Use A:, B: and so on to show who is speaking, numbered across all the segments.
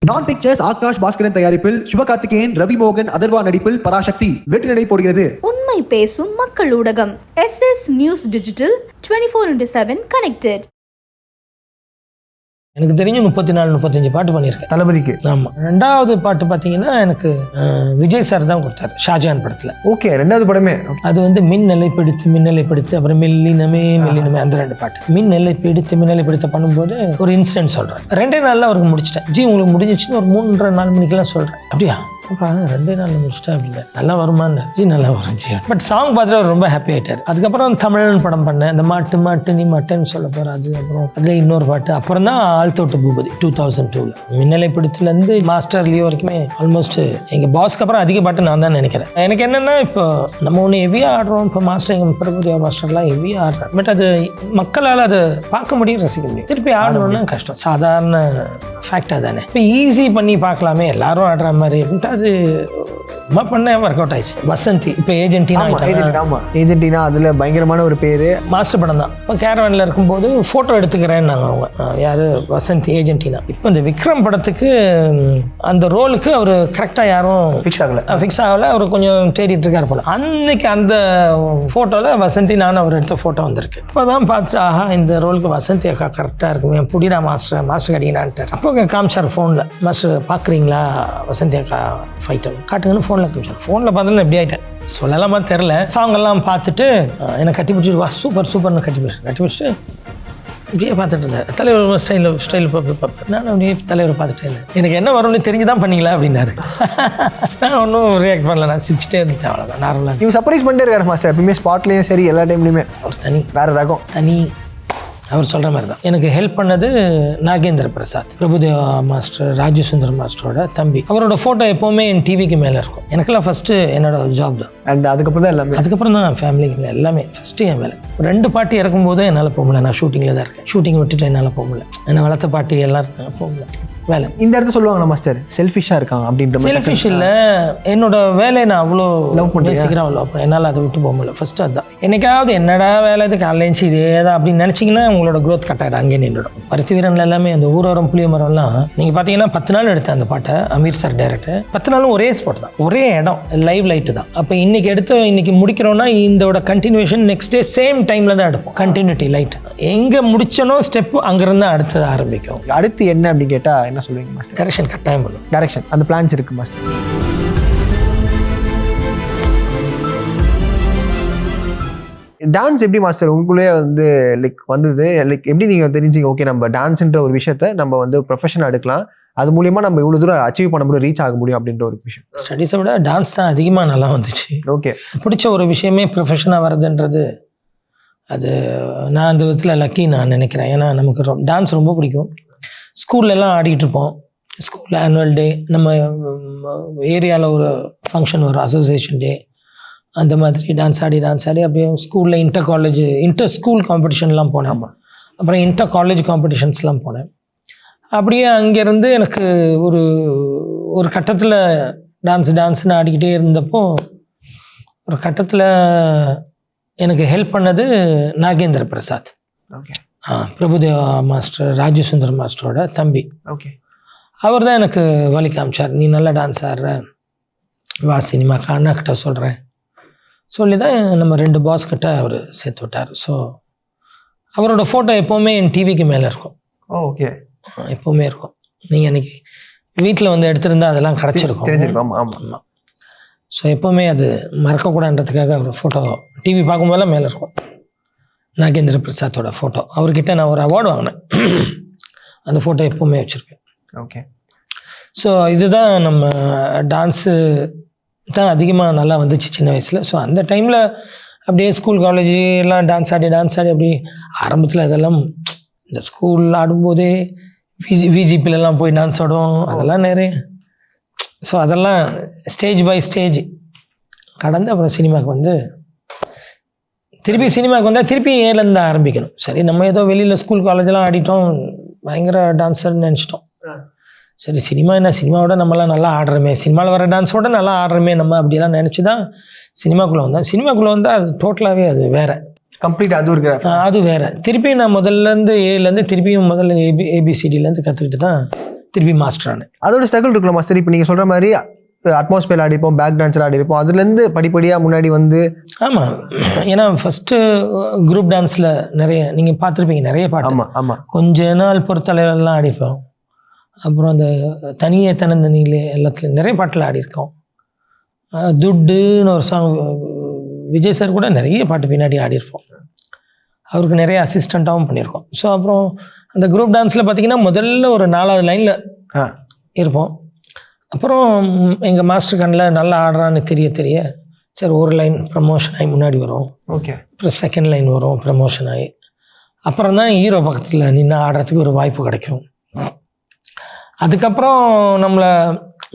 A: நான் பிக்சர்ஸ் ஆகாஷ் பாஸ்கரன் தயாரிப்பில் சிவகார்த்திகேயன், ரவி மோகன், அதர்வா நடிப்பில் பராசக்தி வெற்றி நடை போடுகிறது.
B: உண்மை பேசும் மக்கள் ஊடகம் SS News Digital 24/7 connected.
C: எனக்கு தெரிஞ்சு 34-35 பாட்டு பண்ணியிருக்கேன்
D: தளபதிக்கு.
C: ஆமாம். 2வது பாட்டு பார்த்தீங்கன்னா எனக்கு விஜய் சார் தான் கொடுத்தாரு, ஷாஜான் படத்தில்.
D: ஓகே, 2வது படமே.
C: அது வந்து மின்னலை பிடித்து அப்புறம் மெல்லினமே அந்த 2 பாட்டு. மின்னலை பிடித்த பண்ணும்போது ஒரு இன்சிடென்ட் சொல்கிறேன். 2 நாளில் அவருக்கு முடிச்சிட்டேன். உங்களுக்கு முடிஞ்சிச்சுன்னு ஒரு 3-4 மணிக்கெல்லாம் சொல்கிறேன். அப்படியா 2 நாளில் முடிச்சிட்டா அப்படின்னா நல்லா வருமானு நல்லா வரும் ஜி. பட் சாங் பார்த்துட்டு அவர் ரொம்ப ஹாப்பி ஆகிட்டார். அதுக்கப்புறம் தமிழன் படம் பண்ணேன், இந்த மாட்டு நீ மட்டன்னு சொல்ல போகிற. அதுக்கப்புறம் அதில் இன்னொரு பாட்டு. அப்புறம் தான் ஆழ்த்தோட்டு பூபதி 2002. மின்னலை பிடித்துலேருந்து மாஸ்டர் லியோ வரைக்குமே ஆல்மோஸ்ட் எங்கள் பாஸ்க்கு அப்புறம் அதிக பாட்டு நான் தான் நினைக்கிறேன். எனக்கு என்னென்னா இப்போ நம்ம ஒன்று ஹெவியாக ஆடுறோம். இப்போ மாஸ்டர் எங்கள் பிரபுதேவா மாஸ்டர்லாம் ஹெவியாக ஆடுறேன். பட் அது மக்களால் அதை பார்க்க முடியும், ரசிக்க முடியும். திருப்பி ஆடணும்னா கஷ்டம், சாதாரண ஃபேக்டாக தானே. இப்போ ஈஸி பண்ணி பார்க்கலாமே, எல்லாரும் ஆடுற மாதிரி அப்படின்ட்டு அது பண்ண ஒர்க் அவுட் ஆயிடுச்சு. வசந்தி இப்போ
D: ஏஜென்டினா அதில் பயங்கரமான ஒரு பேர்.
C: மாஸ்டர் படம் தான். இப்போ கேரவனில் இருக்கும்போது ஃபோட்டோ எடுத்துக்கிறேன்னு நாங்கள் அவங்க யார் வசந்தி ஏஜென்டினா. இப்போ இந்த விக்ரம் படத்துக்கு அந்த ரோலுக்கு அவர் கரெக்டாக யாரும் ஃபிக்ஸ் ஆகலை. அவர் கொஞ்சம் தேடிட்டு இருக்கார் போல. அன்னைக்கு அந்த ஃபோட்டோவில் வசந்தி நான் அவர் எடுத்த ஃபோட்டோ வந்திருக்கு. இப்போ தான் பார்த்து ஆஹா இந்த ரோலுக்கு வசந்தி அக்கா கரெக்டாக இருக்குமே, புடிடா மாஸ்டர் கடிங்கனான்ட்டார். அப்போ காமிச்சார் ஃபோனில், மாஸ்டர் பார்க்குறீங்களா வசந்தி அக்கா ஃபைட்டர் காட்டுங்கன்னு ஃபோனில் காமிச்சார். ஃபோனில் பார்த்தோன்னா எப்படி ஆகிட்டேன் சொல்லலாமா தெரில. சாங்கெல்லாம் பார்த்துட்டு என்னை கட்டி பிடிச்சிட்டு வா சூப்பர்னு கட்டி பிடிச்சிட்டு இப்படியே பார்த்துட்டு இருந்தேன். தலைவர் ஸ்டைல் பார்ப்பேன். நான் அப்படியே தலைவரை பார்த்துட்டே இருந்தேன். எனக்கு என்ன வரும்னு தெரிஞ்சு தான் பண்ணீங்களா அப்படின்னாரு. நான் ஒன்றும் ரியாக்ட் பண்ணல, நான் சிரிச்சிட்டே இருந்துட்டேன். அவ்வளோதான், நார்மலாக.
D: இவங்க சர்ப்ரைஸ் பண்ணிட்டே இருக்காரு மாஸ்டர் எப்பயுமே, ஸ்பாட்லேயும் சரி எல்லா டைம்லையுமே.
C: அவர் தனி
D: வேறு ரகம்,
C: தனி. அவர் சொல்கிற மாதிரி தான். எனக்கு ஹெல்ப் பண்ணது நாகேந்திர பிரசாத், பிரபுதேவா மாஸ்டர், ராஜசுந்தர் மாஸ்டரோட தம்பி. அவரோட ஃபோட்டோ எப்போவுமே என் டிவிக்கு மேலே இருக்கும். எனக்கெல்லாம் ஃபஸ்ட்டு என்னோட ஜாப் தான்.
D: அண்ட் அதுக்கப்புறம் தான் எல்லாமே.
C: அதுக்கப்புறம் தான் ஃபேமிலிக்கு மேலே எல்லாமே. ஃபஸ்ட்டு என் மேலே 2 பாட்டி இறக்கும்போது என்னால் போக முடியல. நான் ஷூட்டிங்கில் தான் இருக்கேன். ஷூட்டிங் விட்டுட்டு என்னால் போக முடியல. என்னை வளர்த்த பாட்டி எல்லாம் இருக்காங்க, போக முடியல. வேலை
D: இந்த இடத்துல சொல்லுவாங்களா மாஸ்டர் செல்ஃபிஷாக இருக்காங்க அப்படின்ற மாதிரி?
C: செல்ஃபிஷ் இல்லை, என்னோட வேலையை நான் அவ்வளோ லவ் பண்ணி சீக்கிரம் லவ் பண்ணேன். என்னால் அதை விட்டு போக முடியல. ஃபஸ்ட்டு அதுதான். என்னைக்காவது என்னடா வேலை இது காலையிச்சு இதே தான் அப்படின்னு நினச்சிங்கன்னா உங்களோட க்ரோத் கட் ஆகிடும், அங்கே நின்றுடும். பருத்தி வீரன்ல எல்லாமே அந்த ஊரோரம் புளிய மரம்லாம் நீங்கள் பார்த்தீங்கன்னா 10 நாள் எடுத்தேன் அந்த பாட்டை. Amir sir director. 10 நாளும் ஒரே ஸ்பாட் தான், ஒரே இடம், லைவ் லைட்டு தான். அப்போ இன்னைக்கு முடிக்கிறோன்னா இதோட கண்டினியூஷன் நெக்ஸ்ட் டே சேம் டைமில் தான் எடுப்போம். கண்டினியூட்டி லைட் எங்கே முடிச்சனோ ஸ்டெப்பு அங்கேருந்து அடுத்தது ஆரம்பிக்கும்.
D: அடுத்து என்ன அப்படின்னு கேட்டால் என்ன சொல்லுவீங்க மாஸ்டர்?
C: டைரக்ஷன் கட்டாயம் பண்ணும்.
D: டைரக்ஷன் அந்த பிளான்ஸ் இருக்கு மாஸ்டர். டான்ஸ் எப்படி மாஸ்டர் உங்களுக்குள்ளே வந்து வந்தது? எப்படி நீங்கள் தெரிஞ்சிங்க ஓகே நம்ம டான்ஸ்ன்ற ஒரு விஷயத்த நம்ம வந்து ப்ரொஃபஷனாக எடுக்கலாம், அது மூலியமாக நம்ம இவ்வளோ தூரம் அச்சீவ் பண்ண முடியும், ரீச் ஆக முடியும் அப்படின்ற ஒரு விஷயம்?
C: ஸ்டடீஸை விட டான்ஸ் தான் அதிகமாக நல்லா வந்துச்சு.
D: ஓகே,
C: பிடிச்ச ஒரு விஷயமே ப்ரொஃபஷனாக வருதுன்றது அது நான் அந்த விதத்தில் லக்கி நான் நினைக்கிறேன். ஏன்னா நமக்கு டான்ஸ் ரொம்ப பிடிக்கும். ஸ்கூல்லலாம் ஆடிக்கிட்டு இருப்போம். ஸ்கூலில் ஆனுவல் டே, நம்ம ஏரியாவில் ஒரு ஃபங்க்ஷன் வரும், அசோசியேஷன் டே, அந்த மாதிரி டான்ஸ் ஆடி அப்படியே ஸ்கூலில் இன்டர் ஸ்கூல் காம்படிஷன்லாம் போனேன். அப்புறம் இன்டர் காலேஜ் காம்படிஷன்ஸ்லாம் போனேன். அப்படியே அங்கேருந்து எனக்கு ஒரு கட்டத்தில் டான்ஸ்னு ஆடிக்கிட்டே இருந்தப்போ ஒரு கட்டத்தில் எனக்கு ஹெல்ப் பண்ணது நாகேந்திர பிரசாத்.
D: ஓகே,
C: பிரபுதேவா மாஸ்டர், ராஜசுந்தர் மாஸ்டரோட தம்பி.
D: ஓகே, அவர்
C: தான் எனக்கு வழி காமிச்சார். நீ நல்லா டான்ஸ் ஆடுற, வா சினிமாக்கு அண்ணா கிட்ட சொல்கிறேன் சொல்லி தான் நம்ம 2 பாஸ் கிட்ட அவர் சேர்த்து விட்டார். ஸோ அவரோட ஃபோட்டோ எப்போவுமே என் டிவிக்கு மேலே இருக்கும்.
D: ஓகே,
C: எப்போவுமே இருக்கும். நீங்கள் அன்றைக்கி வீட்டில் வந்து எடுத்திருந்தா அதெல்லாம்
D: தெரிஞ்சிருக்கும்.
C: ஆமாம். ஸோ எப்போவுமே அது மறக்கக்கூடாதுன்றதுக்காக அவர் ஃபோட்டோ டிவி பார்க்கும்போதெல்லாம் மேலே இருக்கும். நாகேந்திர பிரசாத்தோட ஃபோட்டோ. அவர்கிட்ட நான் ஒரு அவார்டு வாங்கினேன். அந்த ஃபோட்டோ எப்போவுமே வச்சுருக்கேன்.
D: ஓகே,
C: ஸோ இதுதான் நம்ம டான்ஸு தான் அதிகமாக நல்லா வந்துச்சு சின்ன வயசில். ஸோ அந்த டைமில் அப்படியே ஸ்கூல் காலேஜ் எல்லாம் டான்ஸ் ஆடி அப்படி ஆரம்பத்தில் இதெல்லாம் இந்த ஸ்கூல் ஆடும்போதே விஜிபிலெல்லாம் போய் டான்ஸ் ஆடுவோம், அதெல்லாம் நிறைய. ஸோ அதெல்லாம் ஸ்டேஜ் பை ஸ்டேஜ் கடந்து அப்புறம் சினிமாவுக்கு வந்து சினிமாவுக்கு வந்தால் திருப்பி ஏலேருந்து ஆரம்பிக்கணும். சரி, நம்ம ஏதோ வெளியில் ஸ்கூல் காலேஜெல்லாம் ஆடிட்டோம், பயங்கர டான்ஸர்னு நினச்சிட்டோம். சரி, சினிமாவோட நம்மளாம் நல்லா ஆடுறோமே, சினிமாவில் வர டான்ஸோட நல்லா ஆடுறோமே நம்ம அப்படிலாம் நினச்சி தான் சினிமாக்குள்ளே வந்தால் அது டோட்டலாகவே அது வேறு,
D: கம்ப்ளீட் அது
C: வேறு. திருப்பி நான் முதல்லேருந்து ஏலேருந்து திருப்பியும் முதல்ல ஏபிசிடிலேருந்து கற்றுக்கிட்டு தான் திருப்பி மாஸ்டர் ஆனேன்.
D: அதோட ஸ்ட்ரகிள் இருக்குல்ல மாஸ்டர். இப்போ நீங்கள் சொல்கிற மாதிரி அட்மாஸ்பியர் ஆடிப்போம், பேக் டான்ஸர் ஆடிருப்போம், அதுலேருந்து படிப்படியாக முன்னாடி வந்து.
C: ஆமாம், ஏன்னா ஃபஸ்ட்டு குரூப் டான்ஸில் நிறைய நீங்கள் பார்த்துருப்பீங்க, நிறைய பாட்டு.
D: ஆமாம் ஆமாம்.
C: கொஞ்ச நாள் பொறுத்தலைவெல்லாம் ஆடிப்போம். அப்புறம் அந்த தனியே தனந்தனியிலே எல்லாத்துலேயும் நிறைய பாட்டில் ஆடிருக்கோம். துட்டுன்னு ஒரு சாங் விஜய் சார் கூட நிறைய பாட்டு பின்னாடி ஆடிருப்போம். அவருக்கு நிறைய அசிஸ்டண்ட்டாகவும் பண்ணியிருக்கோம். ஸோ அப்புறம் அந்த குரூப் டான்ஸில் பார்த்தீங்கன்னா முதல்ல ஒரு 4வது லைனில் இருப்போம். அப்புறம் எங்கள் மாஸ்டர் கண்ணில் நல்லா ஆடுறான்னு தெரிய சரி ஒரு லைன் ப்ரமோஷன் ஆகி முன்னாடி வரும்.
D: ஓகே.
C: அப்புறம் செகண்ட் லைன் வரும் ப்ரமோஷன் ஆகி. அப்புறம் தான் ஹீரோ பக்கத்தில் நின்று ஆடுறதுக்கு ஒரு வாய்ப்பு கிடைக்கும். அதுக்கப்புறம் நம்மளை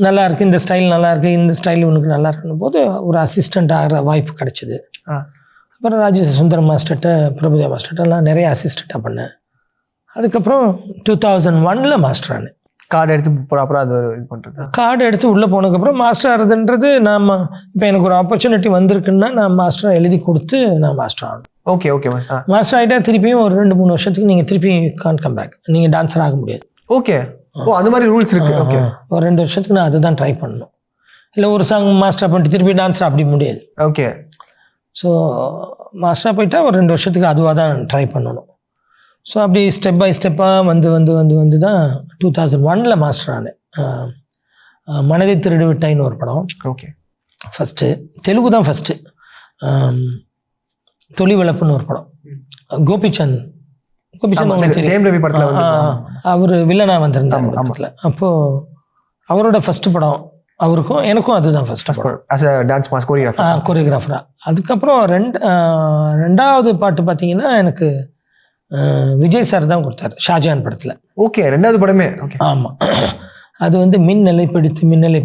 C: நல்லா இருக்குது, இந்த ஸ்டைல் நல்லா இருக்குது, இந்த ஸ்டைல் உனக்கு நல்லா இருக்குன்னு போது ஒரு அசிஸ்டண்ட் ஆகிற வாய்ப்பு கிடைச்சிது. அப்புறம் ராஜேஷ் சுந்தரம் மாஸ்டர்கிட்ட, பிரபுதேவா மாஸ்டர்கிட்டலாம் நிறைய அசிஸ்டண்ட்டாக பண்ணேன். அதுக்கப்புறம் 2001 மாஸ்டர் ஆனேன்.
D: கார்டு எடுத்து ப்ராப்பராக அது இது பண்ணுறது.
C: கார்டு எடுத்து உள்ளே போனதுக்கப்புறம் மாஸ்டர் ஆகிறதுன்றது நாம் இப்போ எனக்கு ஒரு ஆப்பர்ச்சுனிட்டி வந்திருக்குன்னா நான் மாஸ்டரை எழுதி கொடுத்து நான் மாஸ்டர் ஆகணும்.
D: Okay okay master.
C: மாஸ்டர் ஆகிட்டா திருப்பியும் ஒரு 2-3 வருஷத்துக்கு நீங்கள் திருப்பி கம் பேக், நீங்கள் டான்ஸர் ஆக முடியாது.
D: ஓகே. ஓ, அந்த மாதிரி ரூல்ஸ் இருக்கு. ஓகே.
C: ஒரு 2 வருஷத்துக்கு நான் அதுதான் ட்ரை பண்ணணும். இல்லை ஒரு சாங் மாஸ்டர் பண்ணிட்டு திருப்பி டான்ஸர் அப்படி முடியாது.
D: ஓகே.
C: ஸோ மாஸ்டராக போயிட்டா ஒரு 2 வருஷத்துக்கு அதுவாக தான் ட்ரை பண்ணணும். ஸோ அப்படி ஸ்டெப் பை ஸ்டெப்பாக வந்து தான் 2001 மாஸ்டர் ஆனேன். மனதை திருடி விட்டாயின்னு ஒரு படம்.
D: ஓகே.
C: ஃபஸ்ட்டு தெலுங்கு தான் ஃபஸ்ட்டு. தொலி வளப்புன்னு ஒரு படம். கோபிச்சந்த் உங்களுக்கு தெரியும், அவர் வில்லனா வந்திருந்தார் படத்தில். அப்போது அவரோட ஃபஸ்ட்டு படம், அவருக்கும் எனக்கும் அதுதான் ஃபஸ்ட்டு படம் கோரியோகிராஃபராக. அதுக்கப்புறம் 2வது பாட்டு பார்த்தீங்கன்னா எனக்கு விஜய் சார் தான் கொடுத்தாரு, ஷாஜான் படத்தில்.
D: ஓகே. 2வது படமே.
C: ஆமாம், அது வந்து மின்னலை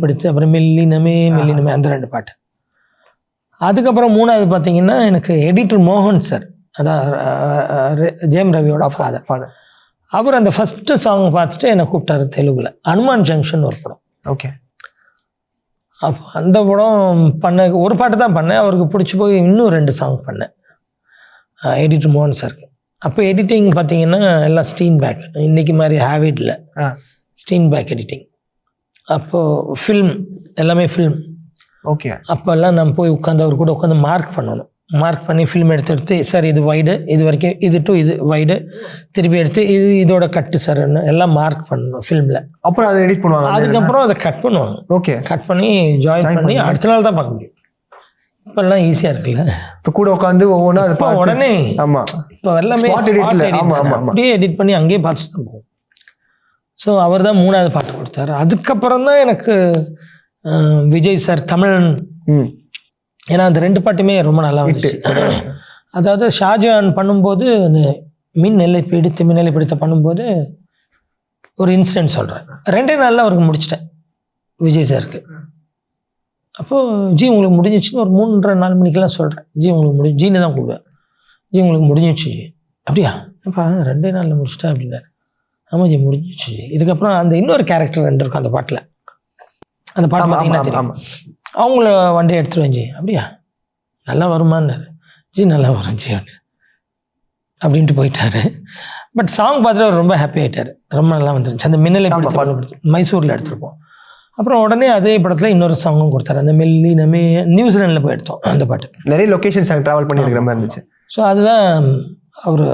C: பிடித்து அப்புறம் மெல்லினமே அந்த 2 பாட்டு. அதுக்கப்புறம் 3வது பார்த்தீங்கன்னா எனக்கு எடிட்டர் மோகன் சார், அதான் ஜெயம் ரவியோட ஃபாதர். அவர் அந்த ஃபஸ்ட்டு சாங் பார்த்துட்டு என்னை கூப்பிட்டாரு தெலுங்குல, ஹனுமான் ஜங்ஷன் ஒரு படம்.
D: ஓகே.
C: அப்போ அந்த படம் பண்ண ஒரு பாட்டு தான் பண்ணேன், அவருக்கு பிடிச்சி போய் இன்னும் 2 சாங் பண்ணேன் எடிட்டர் மோகன் சாருக்கு. அப்போ எடிட்டிங் பார்த்தீங்கன்னா எல்லாம் ஸ்டீன் பேக், இன்றைக்கி மாதிரி ஹேவிட்ல ஸ்டீன் பேக் எடிட்டிங். அப்போது ஃபில்ம் எல்லாமே ஃபில்ம்.
D: ஓகே.
C: அப்போல்லாம் நம்ம போய் உட்காந்து அவர் கூட உட்காந்து மார்க் பண்ணணும். மார்க் பண்ணி ஃபில்ம் எடுத்து சார் இது வைடு, இது வரைக்கும் இது டு இது வைடு, திருப்பி எடுத்து இதோட கட்டு சார் எல்லாம் மார்க் பண்ணணும் ஃபில்மில்.
D: அப்புறம் அதை எடிட் பண்ணுவாங்க.
C: அதுக்கப்புறம் அதை கட் பண்ணுவாங்க.
D: ஓகே.
C: கட் பண்ணி ஜாயின் பண்ணி அடுத்த நாள் தான் பார்க்க முடியும். இப்போல்லாம் ஈஸியாக இருக்குல்ல,
D: இப்போ கூட உட்காந்து ஒவ்வொன்றா அது
C: உடனே.
D: ஆமாம்,
C: இப்போ எல்லாமே அப்படியே எடிட் பண்ணி அங்கேயே பார்த்துட்டு தான் போகும். ஸோ அவர் தான் 3வது பாட்டு கொடுத்தாரு. அதுக்கப்புறம் தான் எனக்கு விஜய் சார் தமிழன், ஏன்னா அந்த 2 பாட்டுமே ரொம்ப நல்லா வந்துச்சு. அதாவது ஷாஜான் பண்ணும்போது மின்னலை பிடித்த பண்ணும்போது ஒரு இன்சிடென்ட் சொல்கிறேன். 2 நாளில் அவருக்கு முடிச்சிட்டேன் விஜய் சாருக்கு. அப்போது ஜி உங்களுக்கு முடிஞ்சிச்சுன்னு ஒரு 3:30-4 மணிக்கெல்லாம் சொல்கிறேன். ஜி உங்களுக்கு ஜீன்னு தான் கூப்பிடுவேன். ஜி உங்களுக்கு முடிஞ்சிச்சு. அப்படியா அப்பா 2 நாளில் முடிச்சிட்டேன் அப்படின்னாரு. ஆமாம் ஜி முடிஞ்சிச்சு. இதுக்கப்புறம் அந்த இன்னொரு கேரக்டர் 2 இருக்கும் அந்த பாட்டில். அந்த பாட்டு பார்த்தீங்கன்னா தெரியும். அவங்கள வண்டி எடுத்துருவேன் ஜி. அப்படியா நல்லா வருமானாரு. ஜி நல்லா வரும் ஜி அப்படின்ட்டு போயிட்டாரு. பட் சாங் பார்த்துட்டு அவர் ரொம்ப ஹாப்பி ஆகிட்டார். ரொம்ப நல்லா வந்துருந்துச்சு. அந்த மின்னலை மைசூரில் எடுத்துருப்போம். அப்புறம் உடனே அதே படத்தில் இன்னொரு சாங்கும் கொடுத்தாரு, அந்த மெல்லினமே. நியூசிலாண்டில் போய் எடுத்தோம் அந்த பாட்டு.
D: நிறைய லொக்கேஷன்ஸ் ட்ராவல் பண்ணியிருக்கிற மாதிரி இருந்துச்சு.
C: ஸோ அதுதான் அவர்.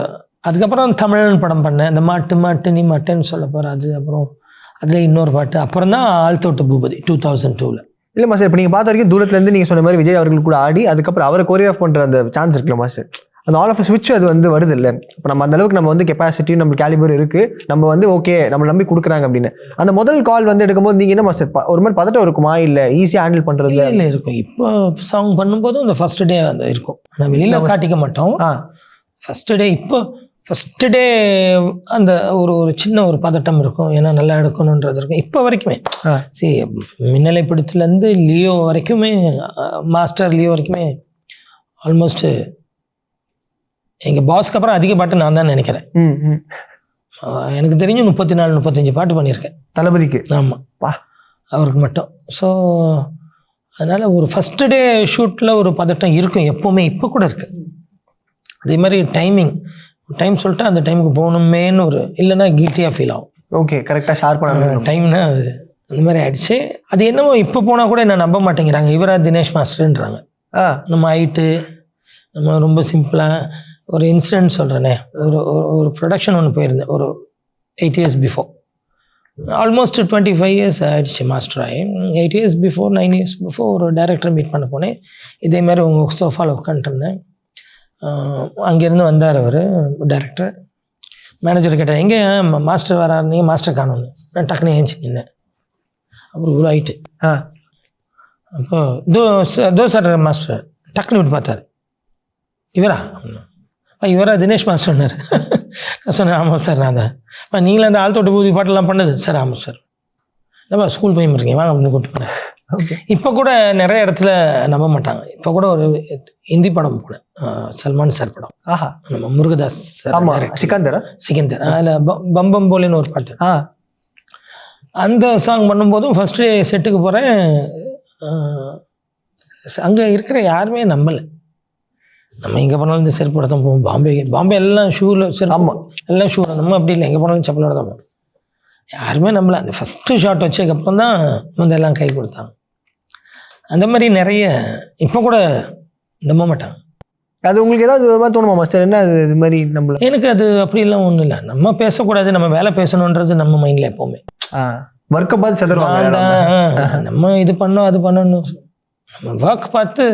C: அதுக்கப்புறம் தமிழன் படம் பண்ணேன், இந்த மாட்டு நீ மாட்டேன்னு சொல்ல போகிற அது. அப்புறம் அதில் இன்னொரு பாட்டு. அப்புறம் தான் ஆழ்த்தோட்ட பூபதி 2002.
D: இல்லை மாஸ்டர், இப்போ நீங்கள் பார்த்த வரைக்கும் தூரத்துலேருந்து நீங்கள் சொன்ன மாதிரி விஜய் அவர்கள் கூட ஆடி அதுக்கப்புறம் அவரை கோரியோகிராஃப் பண்ணுற அந்த சான்ஸ் இருக்குல்ல மாஸ்டர், அந்த ஆல் ஆஃப் ஸ்விட்ச் அது வந்து வருது இல்லை. இப்போ நம்ம அந்த அளவுக்கு நம்ம வந்து கெப்பாசிட்டியும் நம்ம கேலிபர் இருக்குது, நம்ம வந்து ஓகே நம்ம நம்பி கொடுக்குறாங்க அப்படின்னு. அந்த முதல் கால் வந்து எடுக்கும்போது நீங்கள் என்ன மாஸ்டர் ஒரு மாதிரி பதட்டம் இருக்குமா, இல்லை ஈஸியாக ஹேண்டில் பண்ணுறது?
C: இல்லை இருக்கும். இப்போ சாங் பண்ணும்போதும் அந்த ஃபர்ஸ்ட் டே அந்த இருக்கும், நான் வெளியில் காட்டிக்க மாட்டோம். ஃபர்ஸ்ட் டே இப்போ ஃபஸ்ட்டு டே அந்த ஒரு சின்ன ஒரு பதட்டம் இருக்கும், ஏன்னா நல்லா எடுக்கணுன்றது இருக்கும். இப்போ வரைக்குமே சரி, மின்னலை பிடித்துலேருந்து லியோ வரைக்குமே, மாஸ்டர் லியோ வரைக்குமே ஆல்மோஸ்ட் எங்கள் பாஸ்க்கு அப்புறம் அதிக பாட்டு நான் தான் நினைக்கிறேன். எனக்கு தெரிஞ்சு 34-35 பாட்டு பண்ணியிருக்கேன் தளபதிக்கு. ஆமாம், அவருக்கு மட்டும். ஸோ அதனால் ஒரு ஃபஸ்ட்டு டே ஷூட்டில் ஒரு பதட்டம் இருக்கும் எப்போவுமே, இப்போ கூட இருக்குது. அதே மாதிரி டைம் சொல்லிட்டு அந்த டைமுக்கு போகணுமேன்னு ஒரு, இல்லைன்னா கில்ட்டியாக ஃபீல் ஆகும்.
D: ஓகே கரெக்டாக ஷார்ப்பான
C: டைம்னா அது அந்த மாதிரி ஆயிடுச்சு. அது என்னமோ இப்போ போனால் கூட என்ன நம்ப மாட்டேங்கிறாங்க, இவரா தினேஷ் மாஸ்டர்ன்றாங்க. நம்ம ஹைட்டு, நம்ம ரொம்ப சிம்பிளாக ஒரு இன்சிடென்ட் சொல்கிறேனே, ஒரு ப்ரொடக்ஷன் ஒன்று போயிருந்தேன் ஒரு 8 years பிஃபோர். ஆல்மோஸ்ட் 25 years ஆகிடுச்சு மாஸ்டர் ஆகி. 8 years பிஃபோர் 9 years பிஃபோர் ஒரு டைரக்டர் மீட் பண்ண போனேன். இதேமாதிரி உங்கள் சோஃபாவில் உட்காந்துருந்தேன். அங்கேருந்து வந்தார் அவர் டைரக்டர். மேனேஜர் கேட்டார், எங்கே மாஸ்டர் வராரு, நீங்கள் மாஸ்டர் காணோன்னு. நான் டக்குன்னு ஏஞ்சி நின்னேன். அப்புறம் இவ்வளோ ஆகிட்டு அப்போ தோ சார் மாஸ்டர் டக்குன்னு விட்டு பார்த்தாரு. இவரா தினேஷ் மாஸ்டர்னார். நான் சொன்னேன், ஆமாம் சார் நான் தான். நீங்களும் அந்த ஆள் தோட்ட பூதி பாட்டெல்லாம் பண்ணது சார்? ஆமாம் சார். நம்ம ஸ்கூல் போய் இருக்கீங்க வாங்க அப்படின்னு கூப்பிட்டு போனேன். இப்போ கூட நிறைய இடத்துல நம்ப மாட்டாங்க. இப்போ கூட ஒரு ஹிந்தி படம் போனேன், சல்மான் சார் படம். நம்ம முருகதாஸ் சார், சிக்கந்தர். அதில் பம்பம் போலின்னு ஒரு பாட்டு. அந்த சாங் பண்ணும்போதும் ஃபஸ்ட்டு செட்டுக்கு போகிறேன். அங்கே இருக்கிற யாருமே நம்பலை. நம்ம எங்கே போனாலும் இந்த செருப்போட தான் போவோம். பாம்பே எல்லாம் ஷூவில் செருப்பு. ஆமாம், எல்லாம் ஷூ. நம்ம அப்படி இல்லை, எங்கே போனாலும் செப்பலோட தான் போவோம். யாருமே நம்பலை. அந்த ஃபஸ்ட்டு ஷாட் வச்சதுக்கப்புறம் தான் வந்து எல்லாம் கை கொடுத்தாங்க. அந்த மாதிரி நிறைய இப்போ கூட நம்ப மாட்டாங்க.
D: அது உங்களுக்கு ஏதாவது ஒரு மாதிரி தோணுமா மாஸ்டர்? என்ன அது இது மாதிரி நம்மள?
C: எனக்கு அது அப்படிலாம் ஒன்றும் இல்லை. நம்ம பேசக்கூடாது, நம்ம வேலை பேசணுன்றது நம்ம மைண்டில் எப்போவுமே.
D: ஒர்க்கை பார்த்து செதுருவாங்க.
C: நம்ம இது பண்ணோம் அது பண்ணணும், நம்ம ஒர்க் பார்த்து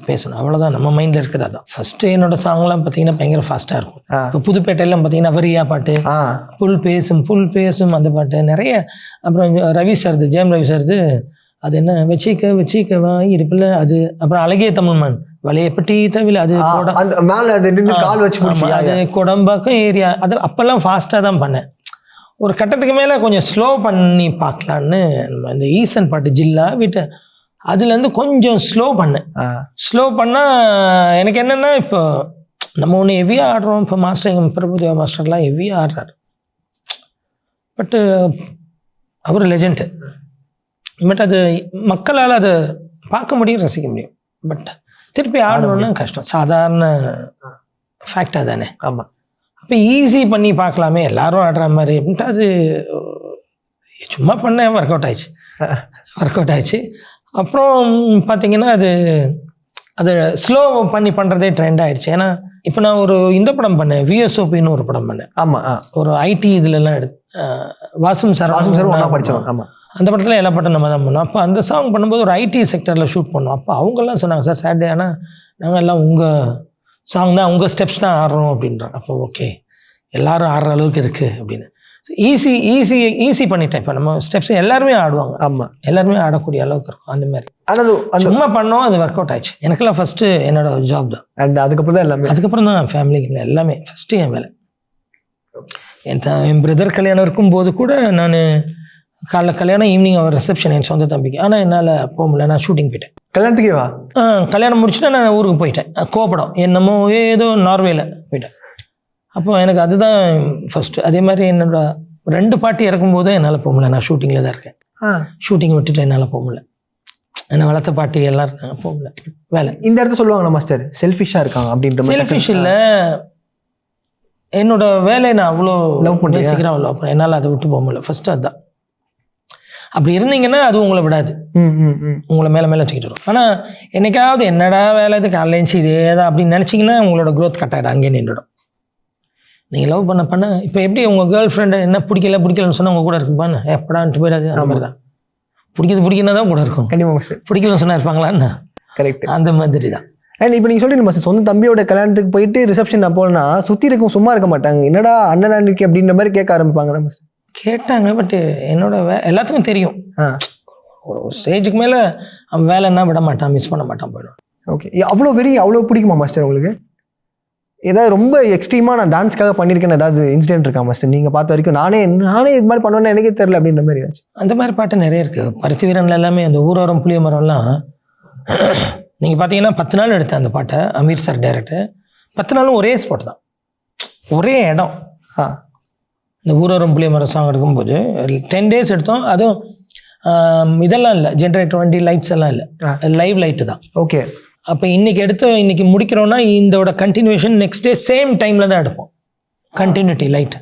C: பேசணும், அவ்வளோதான் நம்ம மைண்டில் இருக்குது. அதான் ஃபஸ்ட்டு என்னோட சாங்லாம் பார்த்தீங்கன்னா பயங்கர ஃபாஸ்ட்டாக இருக்கும். இப்போ புதுப்பேட்டையெல்லாம் பார்த்தீங்கன்னா வரியா பாட்டு, புல் பேசும் அந்த பாட்டு நிறைய. அப்புறம் ரவி சார்து, ஜெயம் ரவி சார்து, அது என்ன வச்சிக்கவா இடுப்பில் அது. அப்புறம் அழகிய தமிழ்மன் வலையப்பட்டி தவில, அது
D: கால் வச்சு
C: அது குடம்பாக்கம் ஏரியா. அது அப்போல்லாம் ஃபாஸ்ட்டாக தான் பண்ணேன். ஒரு கட்டத்துக்கு மேலே கொஞ்சம் ஸ்லோ பண்ணி பார்க்கலான்னு நம்ம இந்த ஈசன் பாட்டு ஜில்லா வீட்டு அதுலேருந்து கொஞ்சம் ஸ்லோ பண்ணேன். ஸ்லோ பண்ணால் எனக்கு என்னென்னா, இப்போ நம்ம ஒன்று ஹெவியாக ஆடுறோம். இப்போ மாஸ்டர், எங்கள் பிரபுதேவா மாஸ்டர்லாம் ஹெவியாக ஆடுறாரு. பட்டு அவர் லெஜெண்டு. பட் அது மக்களால் அதை பார்க்க முடியும், ரசிக்க முடியும். பட் திருப்பி ஆடணும்னா கஷ்டம். சாதாரண ஃபேக்டாக தானே.
D: ஆமாம்.
C: அப்போ ஈஸி பண்ணி பார்க்கலாமே, எல்லாரும் ஆடுற மாதிரி அப்படின்ட்டு அது சும்மா பண்ணேன். ஒர்க் அவுட் ஆயிடுச்சு. அப்புறம் பார்த்தீங்கன்னா அது ஸ்லோ பண்ணி பண்ணுறதே ட்ரெண்ட் ஆகிடுச்சு. ஏன்னா இப்போ நான் ஒரு இந்த படம் பண்ணேன், விஎஸ்ஓபின்னு ஒரு படம் பண்ணேன்.
D: ஆமாம்,
C: ஒரு ஐடி இதுலலாம் வாசும் சார்
D: ஒன்றா படித்தோம். ஆமாம்,
C: அந்த படத்தில் எல்லா படம் நம்ம தான் பண்ணோம். அப்போ அந்த சாங் பண்ணும்போது ஒரு ஐடி செக்டரில் ஷூட் பண்ணோம். அப்போ அவங்கெல்லாம் சொன்னாங்க, சார் சாட்டர்டே ஆனால் நாங்கள் எல்லாம் உங்கள் சாங் தான், உங்கள் ஸ்டெப்ஸ் தான் ஆடுறோம் அப்படின்றாங்க. அப்போ ஓகே, எல்லாரும் ஆடுற அளவுக்கு இருக்குது அப்படின்னு. ஈஸி பண்ணிட்டேன். இப்போ நம்ம ஸ்டெப்ஸ் எல்லாருமே ஆடுவாங்க.
D: ஆமாம்,
C: எல்லாருமே ஆடக்கூடிய அளவுக்கு இருக்கும். அந்த மாதிரி சும்மா பண்ணோம், அது ஒர்க் அவுட் ஆயிடுச்சு. எனக்கெல்லாம் ஃபஸ்ட்டு என்னோட ஜாப் தான்.
D: அண்ட் அதுக்கப்புறம் தான் எல்லாமே.
C: அதுக்கப்புறம் தான் ஃபேமிலிக்கு எல்லாமே. ஃபஸ்ட்டு என் வேலை. என் பிரதர் கல்யாணம் இருக்கும்போது கூட நான் காலைல கல்யாணம், ஈவினிங் அவர் ரிசப்ஷன், என் சொந்த தம்பிக்கு. ஆனால் என்னால் போக முடியல, நான் ஷூட்டிங் போயிட்டேன்.
D: கல்யாணத்துக்கே வா?
C: கல்யாணம் முடிச்சுட்டு நான் ஊருக்கு போயிட்டேன். கோபடம் என்னமோ ஏதோ நார்வேல போயிட்டேன். அப்போ எனக்கு அதுதான் ஃபஸ்ட்டு. அதே மாதிரி என்னோட 2 பாட்டு இறக்கும்போது என்னால் போக முடியல. நான் ஷூட்டிங்கில் தான் இருக்கேன். ஷூட்டிங் விட்டுட்டு என்னால் போக முடியல. என்னை வளர்த்த பாட்டு எல்லாம் இருக்காங்க, போக முடியல. வேலை
D: இந்த இடத்த சொல்லுவாங்களா மாஸ்டர், செல்ஃபிஷாக இருக்காங்க அப்படின்ற மாதிரி?
C: செல்ஃபிஷ் இல்லை, என்னோட வேலையை நான் அவ்வளோ லவ் பண்ணி சீக்கிரம் லவ் பண்ணேன். என்னால் அதை விட்டு போக முடியல. ஃபஸ்ட்டு அதுதான். அப்படி இருந்தீங்கன்னா அது உங்களை விடாது, உங்களை மேலே தூக்கிட்டு வரும். ஆனால் என்னைக்காவது என்னடா வேலை இது காலையிச்சு இதே தான் அப்படின்னு நினச்சிங்கன்னா உங்களோட க்ரோத் கட் ஆகிடும், அங்கேயே நின்றுடும். நீங்கள் லவ் பண்ண இப்போ எப்படி உங்கள் கேர்ள் ஃப்ரெண்டு என்ன பிடிக்கலன்னு சொன்னால் உங்கள் கூட இருக்குப்பான்னு எப்படான்ட்டு போயிடாது. அந்த மாதிரி தான். பிடிக்குதுன்னா தான் கூட இருக்கும்.
D: கண்டிப்பாக.
C: பிடிக்கலன்னு சொன்னால் இருப்பாங்களான்னு.
D: கரெக்ட்.
C: அந்த மாதிரி தான்.
D: அண்ட் இப்போ நீங்கள் சொல்கிறீங்க மாஸ்டர், சொந்த தம்பியோட கல்யாணத்துக்கு போயிட்டு ரிசப்ஷன் அப்போனா சுற்றி இருக்கும் சும்மா இருக்க மாட்டாங்க. என்னடா அண்ணன் அன்னைக்கு அப்படின்ற மாதிரி கேட்க ஆரம்பிப்பாங்க. மாஸ்டர்
C: கேட்டாங்க. பட் என்னோட எல்லாத்துக்கும் தெரியும். ஒரு ஸ்டேஜுக்கு மேலே அவன் வேலைன்னா விட மாட்டான், மிஸ் பண்ண மாட்டான், போயிடும்.
D: ஓகே. அவ்வளோ பிடிக்குமா மாஸ்டர் உங்களுக்கு? ஏதாவது ரொம்ப எக்ஸ்ட்ரீமாக நான் டான்ஸ்க்காக பண்ணியிருக்கேன்னு ஏதாவது இன்சிடென்ட் இருக்கா மாஸ்டர் நீங்கள் பார்த்த வரைக்கும்? நானே இது மாதிரி பண்ணுவேன்னு எனக்கே தெரியல அப்படின்ற மாதிரி ஆச்சு. அந்த
C: மாதிரி பாட்டு நிறைய இருக்குது. பருத்தி வீரன்ல எல்லாமே அந்த ஊரோரம் புளிய மரம்லாம் நீங்கள் பார்த்தீங்கன்னா 10 நாள் எடுத்தேன் அந்த பாட்டை. Amir sir director. 10 நாளும் ஒரே ஸ்பாட் தான், ஒரே இடம். இந்த ஊரோரம் புளிய மரம் சாங் எடுக்கும்போது 10 days எடுத்தோம். அதுவும் இதெல்லாம் இல்லை, ஜென்ரேட்டர் வண்டி லைட்ஸ் எல்லாம் இல்லை, லைவ் லைட்டு தான்.
D: ஓகே.
C: அப்போ இன்னைக்கு முடிக்கிறோன்னா இதோட கண்டினியூஷன் நெக்ஸ்ட் டே சேம் டைமில் தான் எடுப்போம். கண்டினியூட்டி லைட்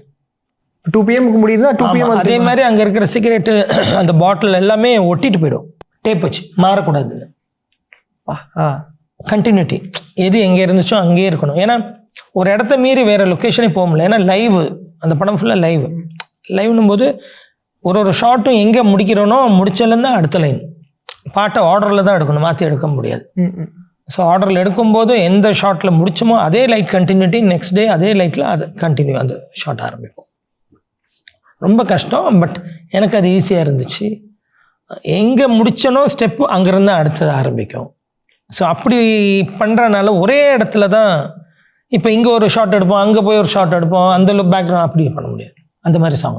D: 2 PM முடியுதுன்னா 2 PM
C: அதே மாதிரி அங்கே இருக்கிற சிகரெட்டு அந்த பாட்டில் எல்லாமே ஒட்டிட்டு போயிடும் டேப் வச்சு, மாறக்கூடாது. கண்டினியூட்டி எது எங்கே இருந்துச்சோ அங்கேயே இருக்கணும். ஏன்னா ஒரு இடத்த மீறி வேற லொக்கேஷனே போக முடியல. ஏன்னா லைவ், அந்த படம் ஃபுல்லாக லைவ்னும் போது ஒரு ஷார்ட்டும் எங்கே முடிக்கிறோனோ முடிச்சலன்னா அடுத்த லைன் பாட்டை ஆர்டரில் தான் எடுக்கணும், மாற்றி எடுக்க முடியாது. ஸோ ஆர்டரில் எடுக்கும்போது எந்த ஷார்ட்டில் முடிச்சோமோ அதே லைட் கண்டினியூட்டி, நெக்ஸ்ட் டே அதே லைட்டில் அது கண்டினியூ அந்த ஷார்ட் ஆரம்பிப்போம். ரொம்ப கஷ்டம், பட் எனக்கு அது ஈஸியாக இருந்துச்சு. எங்கே முடிச்சனோ ஸ்டெப்பு அங்கேருந்து அடுத்தது ஆரம்பிக்கும். ஸோ அப்படி பண்ணுறனால ஒரே இடத்துல தான் இப்போ இங்கே ஒரு ஷார்ட் எடுப்போம், அங்கே போய் ஒரு ஷார்ட் எடுப்போம், அந்த பேக்ரவுண்ட் அப்படி பண்ண முடியாது. அந்த மாதிரி சாங்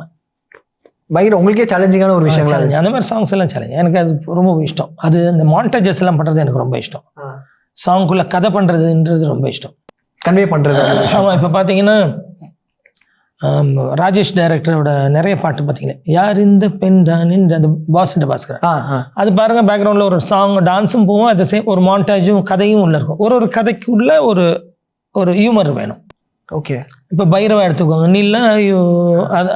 D: பயங்கர உங்களுக்கே சேலஞ்சிங்கான ஒரு விஷயம்.
C: அந்த மாதிரி சாங்ஸ் எல்லாம் சேலஞ்ச், எனக்கு அது ரொம்ப இஷ்டம். அது இந்த மாண்டேஜஸ் எல்லாம் பண்ணுறது எனக்கு ரொம்ப இஷ்டம். சாங்குக்குள்ளே கதை பண்ணுறதுன்றது ரொம்ப இஷ்டம், கன்வே பண்ணுறது. ஆமாம், இப்போ பார்த்தீங்கன்னா ராஜேஷ் டைரக்டரோட நிறைய பாட்டு பார்த்தீங்கன்னா யார் இந்த பெண் தான் அந்த பாஸ்கர், அது பாருங்க பேக்ரவுண்டில் ஒரு சாங் டான்ஸும் போவோம், அது சேம் ஒரு மாண்டேஜும் கதையும் உள்ள இருக்கும். ஒரு கதைக்குள்ள ஒரு ஹியூமர் வேணும்.
D: ஓகே,
C: இப்போ பைரவா எடுத்துக்கோங்க, நீலாம் ஐயோ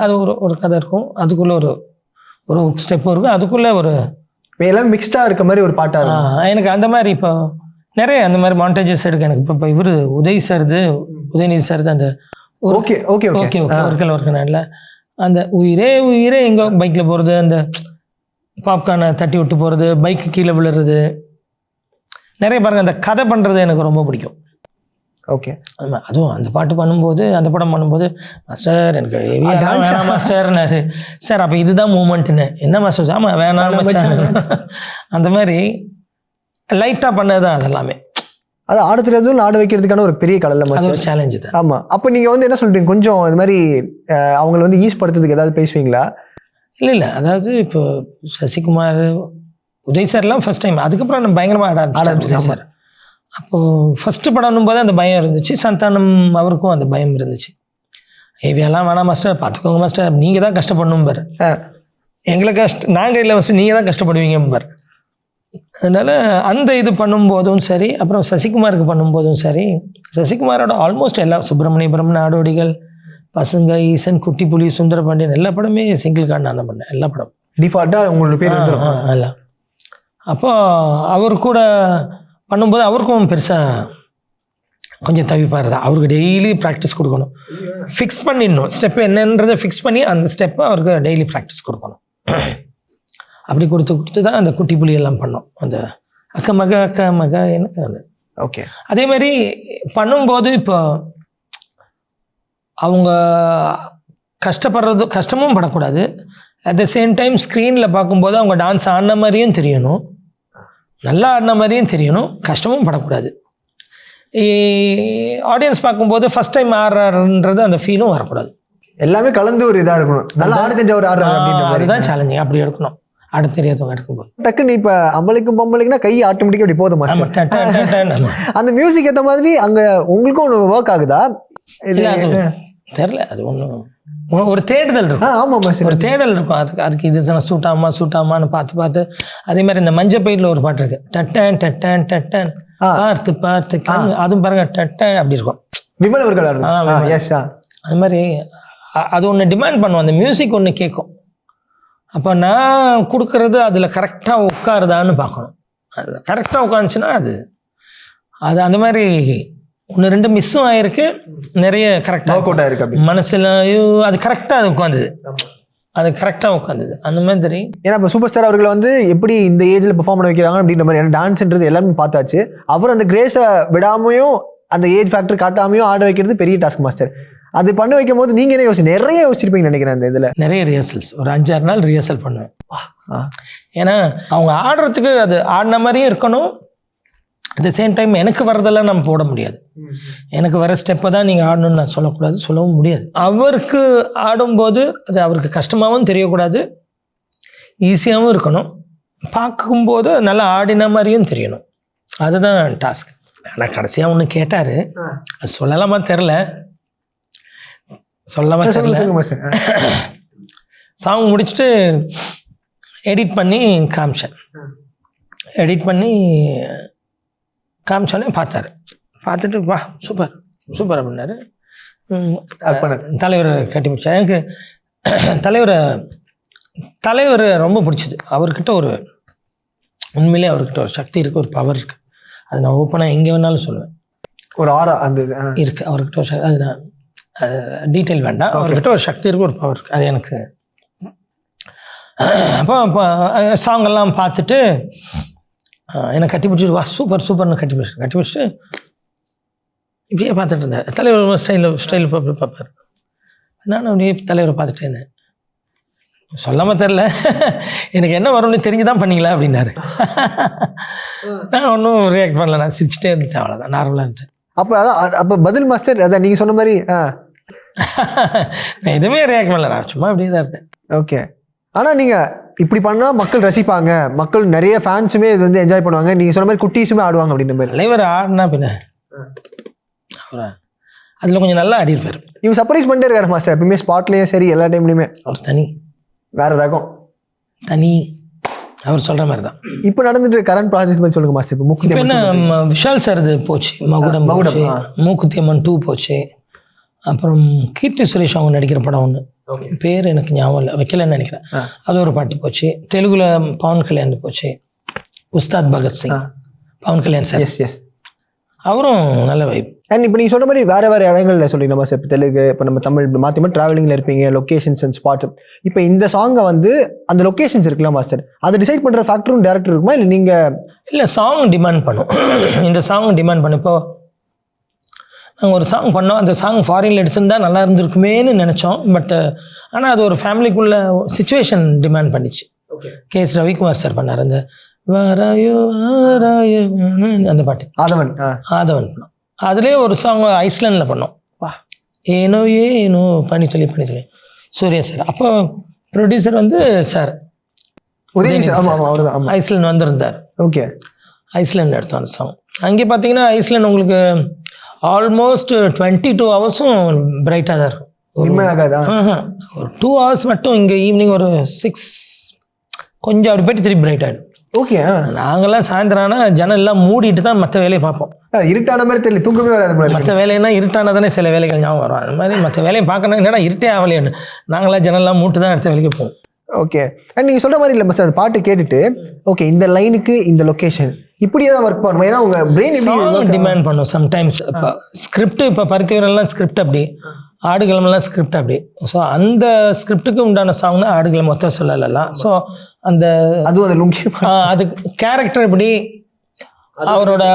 C: அது ஒரு கதை இருக்கும், அதுக்குள்ள ஒரு ஸ்டெப் இருக்கும், அதுக்குள்ள ஒரு
D: எல்லாம் மிக்ஸ்டாக இருக்க மாதிரி ஒரு பாட்டாக இருக்கும்.
C: எனக்கு அந்த மாதிரி இப்போ நிறைய அந்த மாதிரி மாண்டேஜஸ் எடுக்க எனக்கு இப்போ இவர் உதயநிதி சார் அந்த
D: ஓகே ஓகே ஓகே
C: ஒர்க்கில் நல்ல அந்த உயிரே எங்கே பைக்கில் போகிறது, அந்த பாப்கார்னை தட்டி விட்டு போகிறது, பைக்கு கீழே விழுறது, நிறைய பாருங்க அந்த கதை பண்ணுறது எனக்கு ரொம்ப பிடிக்கும்.
D: ஓகே,
C: ஆமாம், அதுவும் அந்த பாட்டு பண்ணும்போது, அந்த படம் பண்ணும்போது மாஸ்டர் எனக்கு வேணாம் மாஸ்டர்னாரு. சார் அப்போ இதுதான் மூமெண்ட்டுன்னு, என்ன மாஸ்டர்? ஆமாம் வேணாம் அந்த மாதிரி லைட்டாக பண்ணது தான் அதெல்லாமே.
D: அது ஆடுறதுல ஆட வைக்கிறதுக்கான ஒரு பெரிய கடலை,
C: அது ஒரு சேலஞ்சு தான்.
D: ஆமாம். அப்போ நீங்கள் என்ன சொல்றீங்க, கொஞ்சம் இது மாதிரி அவங்களை ஈஸ் படுத்துறதுக்கு ஏதாவது பேசுவீங்களா?
C: இல்லை, அதாவது இப்போ சசிகுமார், உதய் சார்லாம் ஃபர்ஸ்ட் டைம், அதுக்கப்புறம் நம்ம பயங்கரமாக ஆட சார். அப்போது ஃபஸ்ட்டு படம்னும் போது அந்த பயம் இருந்துச்சு, சந்தானம் அவருக்கும் அந்த பயம் இருந்துச்சு. ஏவியெல்லாம் வேணாம் மாஸ்டர், பார்த்துக்கோங்க மாஸ்டர், நீங்கள் தான் கஷ்டப்படணும் பாரு, எங்களை நாங்கள் இல்லை மாஸ்டர், நீங்கள் தான் கஷ்டப்படுவீங்க பாரு. அதனால அந்த இது பண்ணும்போதும் சரி, அப்புறம் சசிகுமாருக்கு பண்ணும்போதும் சரி, சசிகுமாரோட ஆல்மோஸ்ட் எல்லா சுப்பிரமணியபுரம், நாடோடிகள், பசங்க, ஈசன், குட்டி புலி, சுந்தரபாண்டியன் எல்லா படமே சிங்கிள் கார்டு நான் தான் பண்ணேன். எல்லா படம்
D: டிஃபால்ட்டாக உங்களோட பேர்
C: எல்லாம். அப்போ அவர் கூட பண்ணும்போது அவருக்கும் பெருசாக கொஞ்சம் தவிப்பார் தான். அவருக்கு டெய்லி ப்ராக்டிஸ் கொடுக்கணும், ஃபிக்ஸ் பண்ணிடணும் ஸ்டெப்பு என்னன்றதை ஃபிக்ஸ் பண்ணி அந்த ஸ்டெப்பை அவருக்கு டெய்லி ப்ராக்டிஸ் கொடுக்கணும். அப்படி கொடுத்து தான் அந்த குட்டி புலி எல்லாம் பண்ணோம். அந்த அக்க மக எனக்கு அது
D: ஓகே.
C: அதே மாதிரி பண்ணும்போது இப்போ அவங்க கஷ்டமும் படக்கூடாது, அட் த சேம் டைம் ஸ்க்ரீனில் பார்க்கும்போது அவங்க டான்ஸ் ஆடின மாதிரியும் தெரியணும், நல்லா ஆடின மாதிரியும் தெரியணும், கஷ்டமும் படக்கூடாது. ஆடியன்ஸ் பார்க்கும்போது ஃபர்ஸ்ட் டைம் ஆடுறாருன்றது அந்த ஃபீலும் வரக்கூடாது.
D: எல்லாமே கலந்து ஒரு இதாக இருக்கணும், நல்லா ஆட தெரிஞ்ச ஒரு ஆடுறாரு அப்படின்ற மாதிரி
C: அதுதான் சேலஞ்சிங். அப்படி எடுக்கணும், ஆட தெரியாதவங்க எடுக்கும்போது.
D: டக்குன்னு இப்போ அம்பளிக்கும் பொம்பளைக்குன்னா கை ஆட்டோமேட்டிக்காக அப்படி போதும். அந்த மியூசிக் ஏற்ற மாதிரி அங்கே உங்களுக்கும் ஒன்று ஒர்க் ஆகுதா?
C: தெரியல, அது ஒன்றும் ஒரு தேடுதல் இருக்கும்.
D: ஆமாம்,
C: ஒரு தேடல் இருக்கும். அதுக்கு இது சூட்டாமான்னு பார்த்து அதே மாதிரி இந்த மஞ்ச பயிரில் ஒரு பாட்டு இருக்கு, டட்டன் டட்டன் டட்டன் பார்த்து அதுவும் பாருங்க டட்டன் அப்படி இருக்கும்.
D: விமல் அவர்கள்
C: அது மாதிரி அது ஒன்று டிமாண்ட் பண்ணுவோம், அந்த மியூசிக் ஒன்று கேட்கும். அப்போ நான் கொடுக்கறது அதில் கரெக்டாக உட்காருதான்னு பார்க்கணும். அது கரெக்டாக உட்காந்துச்சுன்னா அது அந்த மாதிரி 1-2 மிஸ்ஸும் ஆயிருக்கு, நிறைய கரெக்டாக
D: இருக்கு
C: மனசுல அது கரெக்டாக அது உட்காந்துது, அது கரெக்டாக உட்காந்துது அந்த மாதிரி.
D: ஏன்னா இப்போ சூப்பர் ஸ்டார் அவர்கள் எப்படி இந்த ஏஜில் பெர்ஃபார்ம் பண்ண வைக்கிறாங்க அப்படின்ற மாதிரி, ஏன்னா டான்ஸ்ன்றது எல்லாமே பார்த்தாச்சு. அவர் அந்த கிரேஸை விடாமையும் அந்த ஏஜ் ஃபேக்டர் காட்டாமையும் ஆட வைக்கிறது பெரிய டாஸ்க் மாஸ்டர். அது பண்ண வைக்கும் போது நீங்க என்ன நிறைய யோசிச்சிருப்பீங்க நினைக்கிறேன். அந்த இதுல
C: நிறைய ரிஹர்சல்ஸ், ஒரு 5-6 நாள் ரிஹர்சல் பண்ணுவேன். ஏன்னா அவங்க ஆடுறதுக்கு அது ஆடின மாதிரியும் இருக்கணும், அட் த சேம் டைம் எனக்கு வரதெல்லாம் நம்ம போட முடியாது. எனக்கு வர ஸ்டெப்பை தான் நீங்கள் ஆடணும்னு நான் சொல்லவும் முடியாது. அவருக்கு ஆடும்போது அது அவருக்கு கஷ்டமாகவும் தெரியக்கூடாது, ஈஸியாகவும் இருக்கணும், பார்க்கும்போது நல்லா ஆடின மாதிரியும் தெரியணும். அதுதான் டாஸ்க். ஆனால் கடைசியாக ஒன்று கேட்டார், சொல்லலாமா தெரில, சாங் முடிச்சுட்டு எடிட் பண்ணி காமிச்சோன்னே பார்த்தாரு. பார்த்துட்டு வா சூப்பர் அப்படின்னாரு. தலைவர் கட்டி முடிச்சார். எனக்கு தலைவர் ரொம்ப பிடிச்சது. அவர்கிட்ட ஒரு உண்மையிலே அவர்கிட்ட ஒரு சக்தி இருக்குது, ஒரு பவர் இருக்குது. அது நான் ஓப்பனாக எங்கே வேணாலும் சொல்லுவேன்.
D: ஒரு ஆரா அந்த
C: இருக்குது அவர்கிட்ட ஒரு அது நான் டீட்டெயில் வேண்டாம். அவர்கிட்ட ஒரு சக்தி இருக்குது, ஒரு பவர் இருக்குது. அது எனக்கு அப்போ சாங்கெல்லாம் பார்த்துட்டு என்னை கட்டி பிடிச்சிட்டு வா சூப்பர் சூப்பர்னு கட்டி பிடிச்சிட்டு இப்படியே பார்த்துட்டு இருந்தேன். தலைவர் ஸ்டைல் பார்ப்பார். நானும் அப்படியே தலைவரை பார்த்துட்டே இருந்தேன். சொல்லாமல் தெரில, எனக்கு என்ன வரும்னு தெரிஞ்சு தான் பண்ணீங்களா அப்படின்னாரு. நான் ஒன்றும் ரியாக்ட் பண்ணல, நான் சிரிச்சுட்டே இருந்துட்டேன், அவ்வளோதான், நார்மலாக இருந்துட்டேன்.
D: அப்போ பதில் மாஸ்டர் அதான் நீங்கள் சொன்ன மாதிரி
C: நான் எதுவுமே ரியாக்ட் பண்ணல, நான் சும்மா அப்படியே தான் இருந்தேன்.
D: ஓகே. ஆனால் நீங்கள் இப்படி பண்ணால் மக்கள் ரசிப்பாங்க, மக்கள் நிறைய ஃபேன்ஸுமே இது வந்து என்ஜாய் பண்ணுவாங்க, நீங்கள் சொன்ன மாதிரி குட்டீஸுமே ஆடுவாங்க அப்படின்ற மாதிரி.
C: தலைவர் ஆடினா பின்ன அதில் கொஞ்சம் நல்லா ஆடிருப்பார்.
D: இவங்க சர்ப்ரைஸ் பண்ணிட்டே இருக்காரு மாஸ்டர் எப்பவுமே, ஸ்பாட்லேயும் சரி எல்லா டைம்லையுமே.
C: அவர் தனி,
D: வேற ரகம்,
C: தனி, அவர் சொல்கிற மாதிரி தான்.
D: இப்போ நடந்துட்டு கரண்ட் ப்ராஜெக்ட் பற்றி சொல்லுங்க மாஸ்டர். இப்போ
C: என்ன விஷால் சார் இது போச்சு, மகுடம், மூக்குத்தி அம்மன் 2 போச்சு. அப்புறம் கீர்த்தி சுரேஷ் அவங்க நடிக்கிற படம் ஒன்று, பேர் எனக்கு ஞாபகம் இல்லை, வைக்கலன்னு நினைக்கிறேன், அது ஒரு பாட்டு போச்சு. தெலுங்குல பவன் கல்யாண் போச்சு, Ustaad Bhagat Singh, Pawan Kalyan sir.
D: Yes yes,
C: அவரும் நல்ல வைப்.
D: அண்ட் இப்போ நீங்கள் சொன்ன மாதிரி வேறு வேறு இடங்கள்ல சொல்லிங்க மாஸ்டர். இப்போ தெலுங்கு, இப்போ நம்ம தமிழ் மாற்றி மாற்றி ட்ராவலிங்கில் இருப்பீங்க, லொக்கேஷன்ஸ் அண்ட் ஸ்பாட்ஸ். இப்போ இந்த சாங்கை வந்து அந்த லொக்கேஷன்ஸ் இருக்குல்ல மாஸ்டர், அதை டிசைட் பண்ணுற ஃபேக்டரும் டேரக்டர் இருக்குமா இல்லை நீங்கள்?
C: இல்லை, சாங் டிமாண்ட் பண்ணும். இந்த சாங் டிமாண்ட் பண்ணு. இப்போ நாங்கள் ஒரு சாங் பண்ணோம், அந்த சாங் ஃபாரினில் எடுத்திருந்தா நல்லா இருந்திருக்குமேன்னு நினச்சோம். பட் ஆனால் அது ஒரு ஃபேமிலிக்குள்ள சுச்சுவேஷன் டிமாண்ட் பண்ணிச்சு. கேஎஸ் ரவிக்குமார் சார் பண்ணார் அந்த வாராயோ வாராயோ அந்த பாட்டு, ஆதவன் பண்ணோம். அதுலேயே ஒரு சாங் ஐஸ்லாண்டில் பண்ணோம், ஏனோ ஏனோ பனித்துளி பனித்துளி, சூர்யா சார். அப்போ ப்ரொடியூசர் வந்து சார் ஐஸ்லாண்ட் வந்திருந்தார்.
D: ஓகே,
C: ஐஸ்லாண்டில் எடுத்தோம் அந்த சாங். அங்கே பார்த்தீங்கன்னா ஐஸ்லாண்ட் உங்களுக்கு ஆல்மோஸ்ட் 22 ஹவர்ஸும் பிரைட்டாக தான் இருக்கும். ஒரு 2 ஹவர்ஸ் மட்டும் இங்கே ஈவினிங் ஒரு 6 கொஞ்சம் அப்படி போயிட்டு திருப்பி பிரைட் ஆகிடும்.
D: ஓகே,
C: நாங்கள்லாம் சாயந்தரம் ஆனால் ஜனல்லாம் மூடிட்டு தான் மற்ற வேலையை பார்ப்போம்.
D: இருட்டான மாதிரி தெரியல, தூக்கமே வராது.
C: மற்ற வேலைன்னா இருட்டானதானே சில வேலைகள் ஞாபகம் வரும். அது மாதிரி மற்ற வேலையை பார்க்கணும், என்னடா இருட்டே ஆகலையான்னு நாங்களாம் ஜனல்லாம் மூட்டு தான் அடுத்த வேலைக்கு போவோம்.
D: ஓகே, அண்ட் நீங்கள் சொல்கிற மாதிரி இல்லை சார், அந்த பாட்டு கேட்டுட்டு ஓகே இந்த லைனுக்கு இந்த லொக்கேஷன் இப்படியே தான் ஒர்க் பண்ணுவோம். ஏன்னா உங்கள் பிரெயின்
C: டிமாண்ட் பண்ணும் சம்டைம்ஸ். இப்போ ஸ்கிரிப்ட், இப்போ பருத்திவரெல்லாம் ஸ்கிரிப்ட் அப்படி, ஆடுகளமெல்லாம் ஸ்கிரிப்ட் அப்படி. ஸோ அந்த ஸ்கிரிப்டுக்கு உண்டான சாங் தான் ஆடுகளம் மொத்த சொல்லலாம். ஸோ அந்த
D: அதுவும்
C: அது கேரக்டர் இப்படி, அவரோட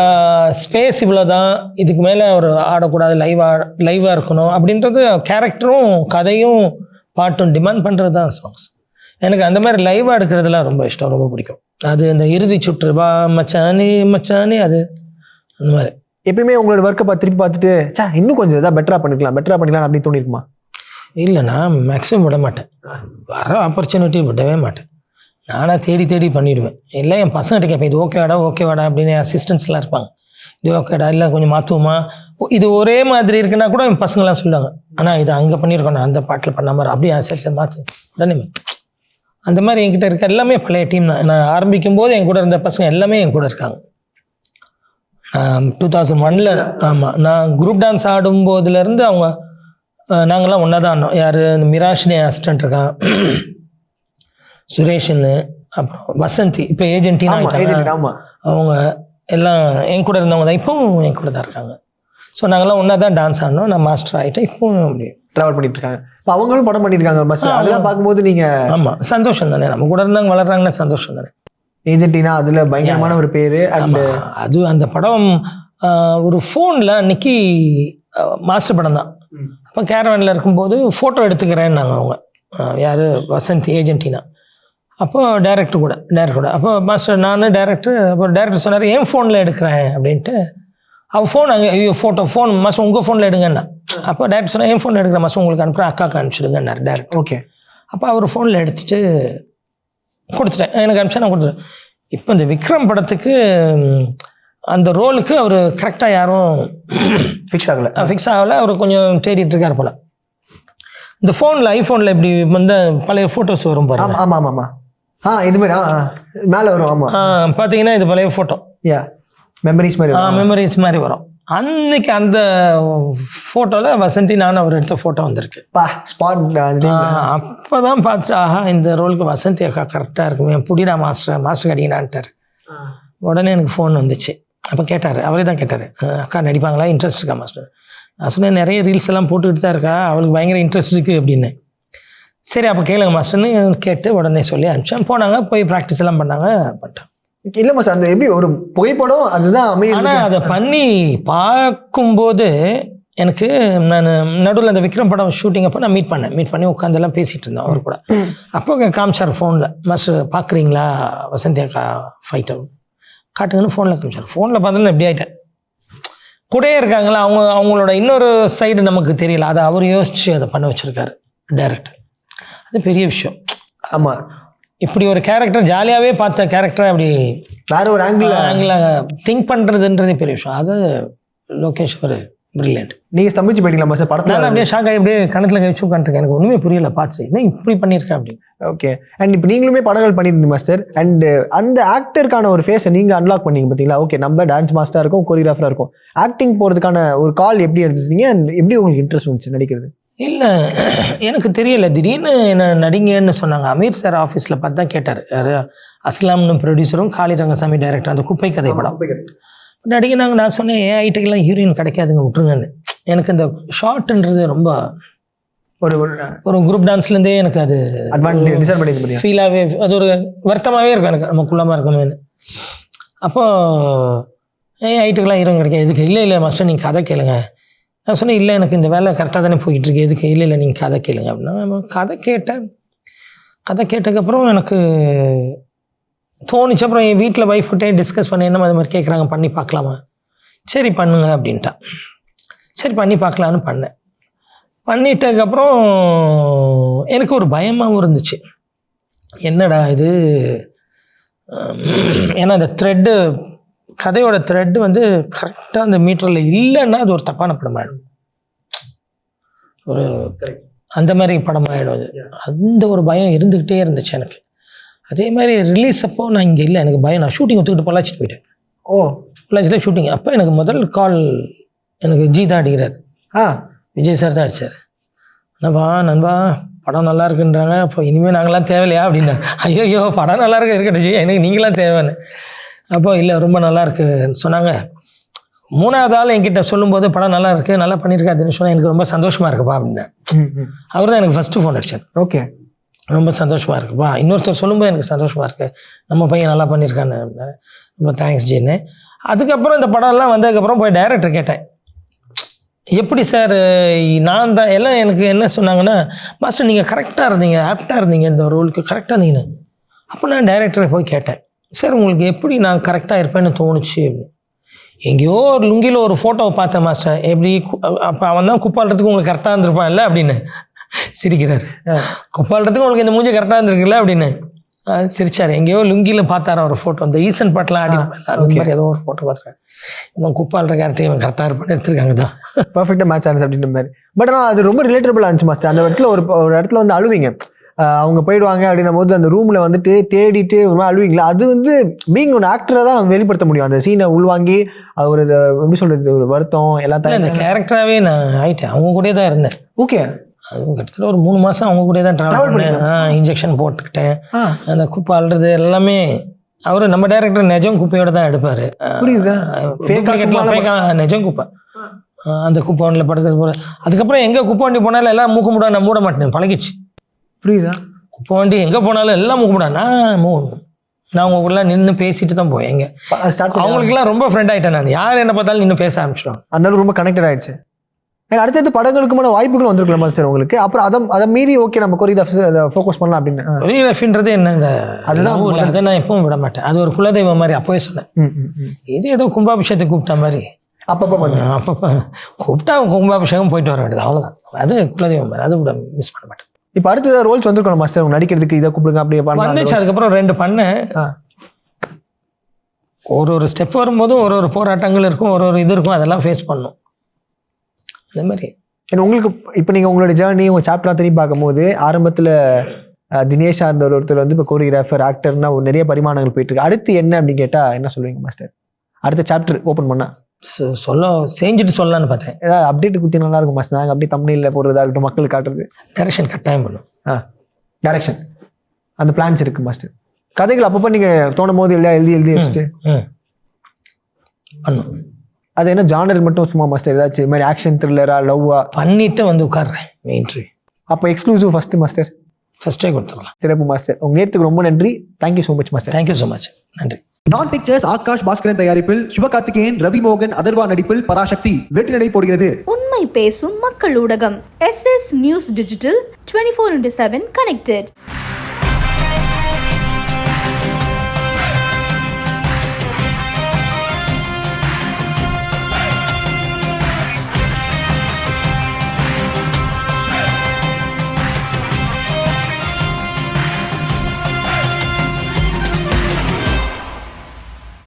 C: ஸ்பேஸ் இவ்வளோதான், இதுக்கு மேலே அவர் ஆடக்கூடாது, லைவாக இருக்கணும் அப்படின்றது கேரக்டரும் கதையும் பாட்டும் டிமாண்ட் பண்ணுறது தான் சாங்ஸ். எனக்கு அந்த மாதிரி லைவாக எடுக்கிறதுலாம் ரொம்ப இஷ்டம், ரொம்ப பிடிக்கும். அது இந்த இறுதி சுற்று வா மச்சானே மச்சானே, அது அந்த மாதிரி.
D: எப்பயுமே உங்களோட ஒர்க்கை திருப்பி பார்த்துட்டு இன்னும் கொஞ்சம் இதாக பெட்டராக பண்ணிக்கலாம் அப்படின்னு தோணிருக்குமா?
C: இல்லை, நான் மேக்ஸிமம் விட மாட்டேன். வர ஆப்பர்ச்சுனிட்டி விடவே மாட்டேன். நானாக தேடி பண்ணிவிடுவேன். இல்லை என் பசங்கிட்ட கேட்பேன், இது ஓகேவாடா அப்படின்னு. அசிஸ்டன்ஸ்லாம் இருப்பாங்க, இது ஓகேடா, இல்லை கொஞ்சம் மாற்றுவோமா, இது ஒரே மாதிரி இருக்குன்னா கூட என் பசங்களாம் சொல்லுவாங்க, ஆனால் இது அங்கே பண்ணியிருக்கோம், அந்த பாட்டில் பண்ண மாதிரி, அப்படியே சரி மாற்று உடனே. அந்த மாதிரி என்கிட்ட இருக்க எல்லாமே பழைய டீம் தான். நான் ஆரம்பிக்கும் போது என் கூட இருந்த பசங்க எல்லாமே என் கூட இருக்காங்க. 2001 ஆமாம், நான் குரூப் டான்ஸ் ஆடும்போதுலேருந்து அவங்க நாங்கள்லாம் ஒன்றா தான் ஆடினோம். யார், மிராஷ்னி அசிஸ்டன்ட் இருக்கான், சுரேஷ்னு, அப்புறம் வசந்தி, இப்போ ஏஜென்டினா அவங்க எல்லாம் என் கூட இருந்தவங்க தான், இப்போவும் என் கூட தான் இருக்காங்க. ஸோ நாங்கள்லாம் ஒன்றா தான் டான்ஸ் ஆடினோம். நான் மாஸ்டர் ஆகிட்டேன், இப்போவும் அப்படி
D: ட்ராவல் பண்ணிட்டு இருக்காங்க. இப்போ அவங்களும் படம் பண்ணியிருக்காங்க பஸ், அதெல்லாம் பார்க்கும்போது நீங்கள்
C: ஆமாம் சந்தோஷம் தானே, நம்ம கூட இருந்தாங்க வளர்றாங்கன்னா சந்தோஷம் தானே.
D: ஏஜென்டினா அதில் பயங்கரமான ஒரு பேர். அண்ட்
C: அது அந்த படம் ஒரு ஃபோனில் அன்னைக்கு மாஸ்டர் படம் தான். அப்போ கேரவனில் இருக்கும்போது ஃபோட்டோ எடுத்துக்கிறேன்னாங்க அவங்க, யார், வசந்தி, ஏஜென்டினா. அப்போ டேரக்டர் கூட அப்போ மாஸ்டர், நான் டேரக்டர். அப்போ டேரக்டர் சொன்னார், என் ஃபோனில் எடுக்கிறேன் அப்படின்ட்டு. அவள் ஃபோன் அங்கே, ஐயோ ஃபோன் மாஸ்டர் உங்கள் ஃபோனில் எடுங்கண்ணா. அப்போ டேரக்டர் சொன்னால் என் ஃபோனில் எடுக்கிற மாஸ்டர் உங்களுக்கு அனுப்புகிறேன், அக்காவுக்கு அனுப்பிச்சிடுங்கன்னார் டேரக்டர்.
D: ஓகே.
C: அப்போ அவர் ஃபோனில் எடுத்துட்டு கொடுத்துட்டேன், எனக்கு அனுப்பிச்சா நான் கொடுத்துட்டேன். இப்போ இந்த விக்ரம் படத்துக்கு அந்த ரோலுக்கு அவர் கரெக்டாக யாரும் ஃபிக்ஸ் ஆகலை. அவர் கொஞ்சம் தேடிட்டு இருக்கார் போல. இந்த ஃபோனில், ஐஃபோனில் இப்படி வந்து பழைய ஃபோட்டோஸ் வரும் பாருங்க.
D: ஆமாம் இது மாதிரி மேலே வரும். ஆமாம்,
C: பார்த்தீங்கன்னா இது பழைய ஃபோட்டோ,
D: மெமரிஸ் மாதிரி
C: வரும். அன்னைக்கு அந்த ஃபோட்டோவில் வசந்தி நான் அவர் எடுத்த ஃபோட்டோ வந்திருக்கு.
D: ஸ்பாட்
C: அப்போ தான் பார்த்துட்டு ஆஹா இந்த ரோலுக்கு வசந்தி அக்கா கரெக்டாக இருக்குமே, புடிடா மாஸ்டர் கடிங்கனான்ட்டார். உடனே எனக்கு ஃபோன் வந்துச்சு. அப்போ கேட்டார், அவரே தான் கேட்டார், அக்கா நடிப்பாங்களா, இன்ட்ரெஸ்ட் இருக்கா மாஸ்டர்? நான் சொன்னேன் நிறைய ரீல்ஸ் எல்லாம் போட்டுக்கிட்டு தான் இருக்கா, அவளுக்கு பயங்கர இன்ட்ரெஸ்ட் இருக்குது அப்படின்னு. சரி அப்போ கேளுங்க மாஸ்டர்னு கேட்டு உடனே சொல்லி அனுப்பிச்சேன். போனாங்க, போய் ப்ராக்டிஸ் எல்லாம் பண்ணாங்க, பண்ணிட்டான்.
D: இல்லை மாஸ்டர், அந்த எப்படி ஒரு புகைப்படம் அதுதான் அமையும்.
C: ஆனால் அதை பண்ணி பார்க்கும்போது எனக்கு நான் நடுவில் அந்த விக்ரம் படம் ஷூட்டிங் அப்போ நான் மீட் பண்ணி உட்காந்தெல்லாம் பேசிகிட்டு இருந்தேன் அவர் கூட. அப்போ காமிச்சார் ஃபோனில், மாஸ்டர் பார்க்குறீங்களா வசந்தி அக்கா ஃபைட்டை காட்டுங்கன்னு ஃபோனில் காமிச்சார். ஃபோனில் பார்த்தோன்னா எப்படி ஆகிட்டேன். கூடயே இருக்காங்களா அவங்களோட இன்னொரு சைடு நமக்கு தெரியல, அதை அவர் யோசித்து அதை பண்ண வச்சுருக்காரு டைரக்டர். அது பெரிய விஷயம்.
D: ஆமாம்,
C: இப்படி ஒரு கேரக்டர் ஜாலியாகவே பார்த்த கேரக்டரை அப்படி
D: வேற ஒரு
C: ஆங்கிள் திங்க் பண்ணுறதுன்றதே பெரிய விஷயம். அது லோகேஷ் ஒரு பிரில்லியன்ட்.
D: நீங்கள் ஸ்தம்பிச்சு போயிட்டீங்களா மாஸ்டர் படத்தில்?
C: அப்படியே ஷாக் ஆகி அப்படியே கணத்தில் கழிச்சு உட்காந்துருக்கேன். எனக்கு ஒன்றுமே புரியல பார்த்து, என்ன இப்படி பண்ணியிருக்கேன் அப்படின்னு.
D: ஓகே. அண்ட் இப்போ நீங்களுமே படங்கள் பண்ணியிருந்தீங்க மாஸ்டர். அண்ட் அந்த ஆக்டருக்கான ஒரு ஃபேஸை நீங்கள் அன்லாக் பண்ணீங்க பார்த்தீங்களா? ஓகே, நம்ம டான்ஸ் மாஸ்டராக இருக்கும், கொரியோகிராஃபராக இருக்கும், ஆக்டிங் போகிறதுக்கான ஒரு கால் எப்படி எடுத்துட்டீங்க? அண்ட் எப்படி உங்களுக்கு இன்ட்ரெஸ்ட் வந்துச்சு நடிக்கிறது?
C: இல்லை எனக்கு தெரியல, திடீர்னு என்ன நடிங்கன்னு சொன்னாங்க. அமீர் சார் ஆஃபீஸில் பார்த்து தான் கேட்டார், யார் அஸ்லாம்னு ப்ரொடியூசரும் காளி ரங்கசாமி டைரக்டர், அந்த குப்பை கதை படம் நடிகனாங்க. நான் சொன்னேன் ஏன் ஐட்டுக்கெல்லாம் ஹீரோயின் கிடைக்காதுங்க, விட்டுருங்கன்னு. எனக்கு இந்த ஷார்ட்ன்றது ரொம்ப ஒரு குரூப் டான்ஸ்லேருந்தே எனக்கு அது ஃபீலாகவே, அது ஒரு வருத்தமாகவே இருக்கும் எனக்கு, நம்ம குள்ளமாக இருக்கமேன்னு. அப்போது ஏன் ஐட்டுக்கெல்லாம் ஹீரோயின் கிடைக்காது, எதுக்கு? இல்லை மாஸ்டர் நீங்கள் கதை கேளுங்க. நான் சொன்னேன் இல்லை எனக்கு இந்த வேலை கரெக்டாக தானே போய்கிட்டு இருக்கு, எதுக்கு? இல்லை நீங்கள் கதை கேளுங்க அப்படின்னா கதை கேட்டேன். கதை கேட்டதுக்கப்புறம் எனக்கு தோணுச்சு. அப்புறம் என் வீட்டில் ஒய்ஃப்கிட்டே டிஸ்கஸ் பண்ணி என்ன அது மாதிரி கேட்குறாங்க, பண்ணி பார்க்கலாமா? சரி பண்ணுங்க அப்படின்ட்டான். சரி பண்ணி பார்க்கலான்னு பண்ணேன். பண்ணிட்டதுக்கப்புறம் எனக்கு ஒரு பயமாகவும் இருந்துச்சு, என்னடா இது. ஏன்னா அந்த த்ரெட்டு, கதையோட த்ரெட்டு வந்து கரெக்டாக அந்த மீட்டரில் இல்லைன்னா அது ஒரு தப்பான படமாயிடும், ஒரு அந்த மாதிரி படமாயிடும் அது. அந்த ஒரு பயம் இருந்துக்கிட்டே இருந்துச்சு எனக்கு. அதே மாதிரி ரிலீஸ் அப்போ நான் இங்கே இல்லை, எனக்கு பயம். நான் ஷூட்டிங் ஒத்துக்கிட்டு பொள்ளாச்சிட்டு போயிட்டேன். பொள்ளாச்சியில் ஷூட்டிங். அப்போ எனக்கு முதல் கால் எனக்கு ஜி தான் அடிக்கிறார். விஜய் சார் தான் அடித்தார். நண்பா படம் நல்லா இருக்குன்றாங்க, அப்போ இனிமேல் நாங்களாம் தேவையில்லையா அப்படின்னா. ஐயோ படம் நல்லா இருக்கட்டும் ஜி, எனக்கு நீங்களாம் தேவைன்னு. அப்போ இல்லை ரொம்ப நல்லா இருக்குன்னு சொன்னாங்க. மூணாவது ஆள் என்கிட்ட சொல்லும்போது படம் நல்லா இருக்கு, நல்லா பண்ணியிருக்காதுன்னு சொன்னால் எனக்கு ரொம்ப சந்தோஷமாக இருக்குப்பா அப்படின்னேன். அவர் தான் எனக்கு ஃபஸ்ட்டு ஃபோன் அடிச்சார். ஓகே ரொம்ப சந்தோஷமாக இருக்குப்பா, இன்னொருத்தர் சொல்லும்போது எனக்கு சந்தோஷமாக இருக்குது, நம்ம பையன் நல்லா பண்ணியிருக்கான்னு அப்படின்னா. ரொம்ப தேங்க்ஸ் ஜின்னு. அதுக்கப்புறம் இந்த படம்லாம் வந்ததுக்கப்புறம் போய் டைரக்டர் கேட்டேன், எப்படி சார் நான் தான் எல்லாம் எனக்கு என்ன சொன்னாங்கன்னா, மாஸ்டர் நீங்கள் கரெக்டாக இருந்தீங்க, ஆப்டாக இருந்தீங்க இந்த ரோலுக்கு, கரெக்டாக இருந்தீங்கன்னு. அப்போ நான் டைரக்டரை போய் கேட்டேன், சார் உங்களுக்கு எப்படி நான் கரெக்டாக இருப்பேன்னு தோணுச்சு அப்படின்னு. எங்கேயோ ஒரு லுங்கியில் ஒரு ஃபோட்டோவை பார்த்தேன் மாஸ்டர், எப்படி அப்போ அவன் தான் குப்பாடுறதுக்கு உங்களுக்கு கரெக்டாக இருந்திருப்பான் இல்லை அப்படின்னு சிரிக்கிறார். குப்பாடுறதுக்கு உங்களுக்கு இந்த மூஞ்சி கரெக்டாக இருந்திருக்குல்ல அப்படின்னு சிரிச்சார். எங்கேயோ லுங்கியில் பார்த்தார ஒரு ஃபோட்டோ, இந்த ஈசன் பாட்டெலாம் ஆடி அது மாதிரி ஏதோ ஒரு ஃபோட்டோ பார்த்துருக்கேன். இவன் குப்பாடுற கேரக்டர் இவன் கரெக்டாக இருப்பான்னு எடுத்துருக்காங்க தான்,
D: பர்ஃபெக்டாக மேட்ச் ஆனது அப்படின்ற மாதிரி. பட் ஆனால் அது ரொம்ப ரிலேட்டபிளாக இருந்துச்சு மாஸ்டர். அந்த இடத்துல ஒரு இடத்துல வந்து அழுவீங்க, அவங்க போயிடுவாங்க அப்படின்னும் போது அந்த ரூமில் வந்துட்டு தேடிட்டு ஒரு மாதிரி அழுவீங்களா? அது வந்து பீங் ஒரு ஆக்டராக தான் வெளிப்படுத்த முடியும், அந்த சீனை உள்வாங்கி. அது ஒரு எப்படி சொல்கிறது, ஒரு வருத்தம் எல்லாத்தையும்.
C: அந்த கேரக்டராகவே நான் ஆகிட்டேன், அவங்க கூட தான் இருந்தேன்.
D: ஓகே,
C: அது கிட்டத்தட்ட ஒரு 3 மாதம் அவங்க கூட தான் ட்ராவல் பண்ணேன். இன்ஜெக்ஷன் போட்டுக்கிட்டேன், அந்த குப்பை அழுறது எல்லாமே. அவரு நம்ம டைரக்டர் நிஜம் குப்பையோட தான் எடுப்பாரு.
D: புரியுதா?
C: நிஜம் குப்பை, அந்த குப்பை வண்டியில் படுக்கிறது போல. அதுக்கப்புறம் எங்கே குப்பை வண்டி போனாலும் எல்லாம் மூக்க மூட, நான் மூட மாட்டேன், பழகிடுச்சு.
D: புரியுதா?
C: குப்பை வண்டி எங்கே போனாலும் எல்லாம் மூக்க மூட, நான் உங்களுக்குள்ள நின்று பேசிட்டு தான் போவேன். எங்க அவங்களுக்குலாம் ரொம்ப ஃப்ரெண்ட் ஆகிட்டேன் நான், யார் என்ன பார்த்தாலும் நின்று பேச ஆரம்பிச்சிடுவாங்க.
D: அதனால ரொம்ப கனெக்டட் ஆகிடுச்சு. அடுத்தடுத்து படங்களுக்குமான வாய்ப்புகள் வந்திருக்கலாம் மாஸ்டர் உங்களுக்கு. அப்புறம் அதை மீறி ஓகே நம்ம கொரியோகிராஃபி ஃபோக்கஸ் பண்ணலாம் அப்படின்னு.
C: கொரியோகிராஃபின்றது என்ன, அதுதான் அதை நான் எப்பவும் விட மாட்டேன். அது ஒரு குலதெய்வம் மாதிரி அப்போவே சொன்னேன். இது ஏதோ கும்பாபிஷேகத்துக்கு கூப்பிட்ட மாதிரி அப்பப்போ கூப்பிட்டா கும்பாபிஷேகம் போயிட்டு வர வேண்டியது, அவ்வளோதான். அது குலதெய்வம் மாதிரி, அதை விட மிஸ் பண்ண மாட்டேன்.
D: இப்போ அடுத்த ரோல்ஸ் வந்திருக்கணும் மாஸ்டர் உங்க நடிக்கிறதுக்கு, இதை கூப்பிடுங்க அப்படியே
C: வந்துச்சு. அதுக்கப்புறம் 2 பண்ணேன். ஒரு ஸ்டெப் வரும்போதும் ஒரு போராட்டங்கள் இருக்கும், ஒரு இது இருக்கும், அதெல்லாம் ஃபேஸ் பண்ணும். அதே மாதிரி
D: உங்களுக்கு இப்போ நீங்கள் உங்களோட ஜேர்னி உங்கள் சாப்டர்லாம் திரும்பி பார்க்கும்போது ஆரம்பத்தில் தினேஷா இருந்த ஒருத்தர் வந்து இப்போ கோரியோகிராஃபர் ஆக்டர்னா நிறைய பரிமாணங்கள் போயிட்டு இருக்கு. அடுத்து என்ன அப்படின்னு கேட்டால் என்ன சொல்லுவீங்க மாஸ்டர்? அடுத்த சாப்டர் ஓப்பன் பண்ணா
C: சொல்ல செஞ்சுட்டு சொல்லலான்னு பார்த்தேன்.
D: ஏதாவது அப்டேட் குத்தி நல்லா இருக்கும் மாஸ்டர். நாங்கள் அப்படியே தமிழில் போடுறதா இருக்கட்டும், மக்களுக்கு காட்டுறது.
C: டைரக்ஷன் கட்டாயம் பண்ணும்.
D: டைரக்ஷன் அந்த பிளான்ஸ் இருக்கு மாஸ்டர். கதைகள் அப்பப்போ நீங்கள் தோணும் போது எழுதி வச்சுட்டு
C: பண்ணும்.
D: அது என்ன ஜானர் மட்டும் சும்மா மாஸ்டர் ஏதாச்சும் இது மாதிரி ஆக்ஷன் த்ரில்லரா லவ்வா
C: பண்ணிட்டு வந்து உட்காடுறேன் மெயின்ட்ரி.
D: அப்போ எக்ஸ்க்ளூசிவ் மாஸ்டர்
C: ஃபர்ஸ்டே கொடுத்துடலாம்.
D: சிறப்பு மாஸ்டர். உங்க நேரத்துக்கு ரொம்ப நன்றி. Thank you so much master.
C: Thank you so much. நன்றி.
A: நான் பிக்சர்ஸ் ஆகாஷ் பாஸ்கரன் தயாரிப்பில் சிவகார்த்திகேயன், ரவி மோகன், அதர்வா நடிப்பில் பராசக்தி வெற்றி நடை போடுகிறது.
B: உண்மை பேசும் மக்கள் ஊடகம் SS நியூஸ் டிஜிட்டல் 24/7 கனெக்டட்.